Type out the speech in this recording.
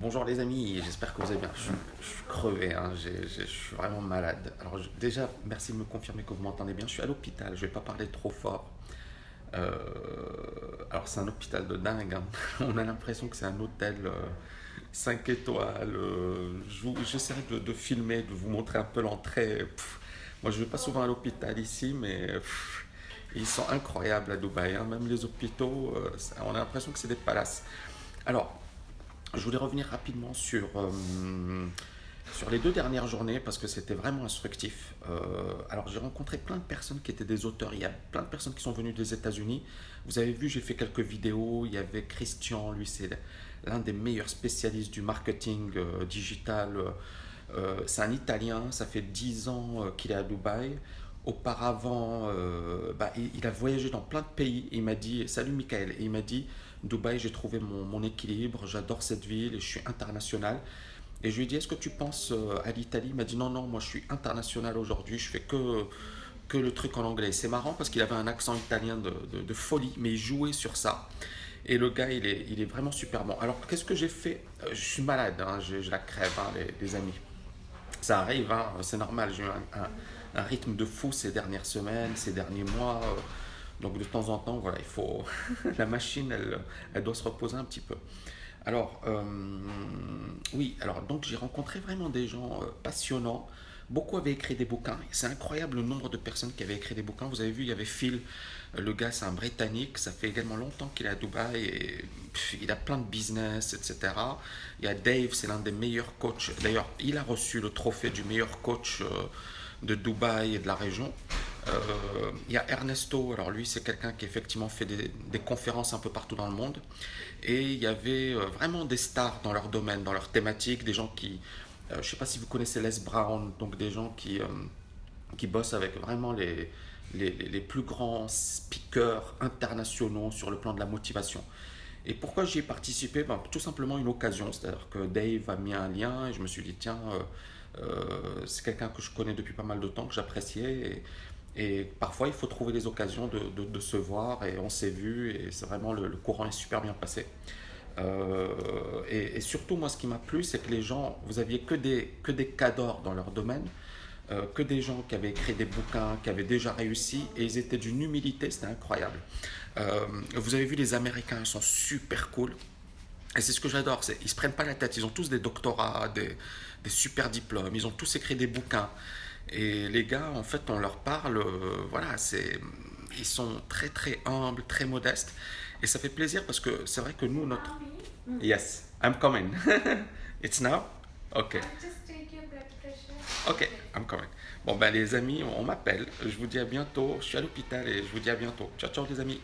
Bonjour les amis, j'espère que vous allez bien. Je suis crevé, hein, je suis vraiment malade. Alors déjà, merci de me confirmer que vous m'entendez bien. Je suis à l'hôpital, je vais pas parler trop fort. Euh, alors c'est un hôpital de dingue, hein. On a l'impression que c'est un hôtel 5 étoiles. J'essaierai de filmer, de vous montrer un peu l'entrée. Moi je vais pas souvent à l'hôpital ici, mais ils sont incroyables à Dubaï, hein. Même les hôpitaux, on a l'impression que c'est des palaces. Alors, je voulais revenir rapidement sur les 2 dernières journées parce que c'était vraiment instructif. Alors j'ai rencontré plein de personnes qui étaient des auteurs. Il y a plein de personnes qui sont venues des États-Unis. Vous avez vu, j'ai fait quelques vidéos. Il y avait Christian, lui c'est l'un des meilleurs spécialistes du marketing digital. C'est un Italien, ça fait 10 ans qu'il est à Dubaï. Auparavant, il a voyagé dans plein de pays. Il m'a dit, salut Michael, et il m'a dit, Dubaï, j'ai trouvé mon équilibre, j'adore cette ville et je suis international. Et je lui ai dit, est-ce que tu penses à l'Italie? Il m'a dit, non, non, moi je suis international aujourd'hui, je fais que le truc en anglais. C'est marrant parce qu'il avait un accent italien de folie, mais il jouait sur ça. Et le gars, il est vraiment super bon. Alors, qu'est-ce que j'ai fait? Je suis malade, hein, j'ai la crève, hein, les amis. Ça arrive, hein, c'est normal, j'ai eu un rythme de fou ces dernières semaines, ces derniers mois. Donc de temps en temps, voilà, il faut la machine, elle doit se reposer un petit peu. Alors, oui, alors donc j'ai rencontré vraiment des gens passionnants. Beaucoup avaient écrit des bouquins. C'est incroyable le nombre de personnes qui avaient écrit des bouquins. Vous avez vu, il y avait Phil, le gars, c'est un Britannique. Ça fait également longtemps qu'il est à Dubaï et il a plein de business, etc. Il y a Dave, c'est l'un des meilleurs coachs. D'ailleurs, il a reçu le trophée du meilleur coach de Dubaï et de la région. Il y a Ernesto, alors lui c'est quelqu'un qui effectivement fait des conférences un peu partout dans le monde. Et il y avait vraiment des stars dans leur domaine, dans leur thématique, des gens qui, je ne sais pas si vous connaissez Les Brown, donc des gens qui bossent avec vraiment les plus grands speakers internationaux sur le plan de la motivation. Et pourquoi j'y ai participé? Ben, tout simplement une occasion, c'est-à-dire que Dave a mis un lien et je me suis dit, tiens, c'est quelqu'un que je connais depuis pas mal de temps, que j'appréciais. Et parfois, il faut trouver des occasions de se voir et on s'est vu et c'est vraiment le courant est super bien passé. Et surtout, moi, ce qui m'a plu, c'est que les gens, vous aviez que des cadors dans leur domaine, que des gens qui avaient écrit des bouquins, qui avaient déjà réussi, et ils étaient d'une humilité, c'était incroyable. Vous avez vu, les Américains, ils sont super cool. Et c'est ce que j'adore, ils se prennent pas la tête, ils ont tous des doctorats, des super diplômes, ils ont tous écrit des bouquins. Et les gars, en fait, on leur parle, voilà, ils sont très très humbles, très modestes. Et ça fait plaisir parce que c'est vrai que nous, notre... Yes, I'm coming. It's now? Ok, Just take your blood pressure. ok, I'm coming. Bon, ben les amis, on m'appelle. Je vous dis à bientôt. Je suis à l'hôpital et je vous dis à bientôt. Ciao, ciao les amis.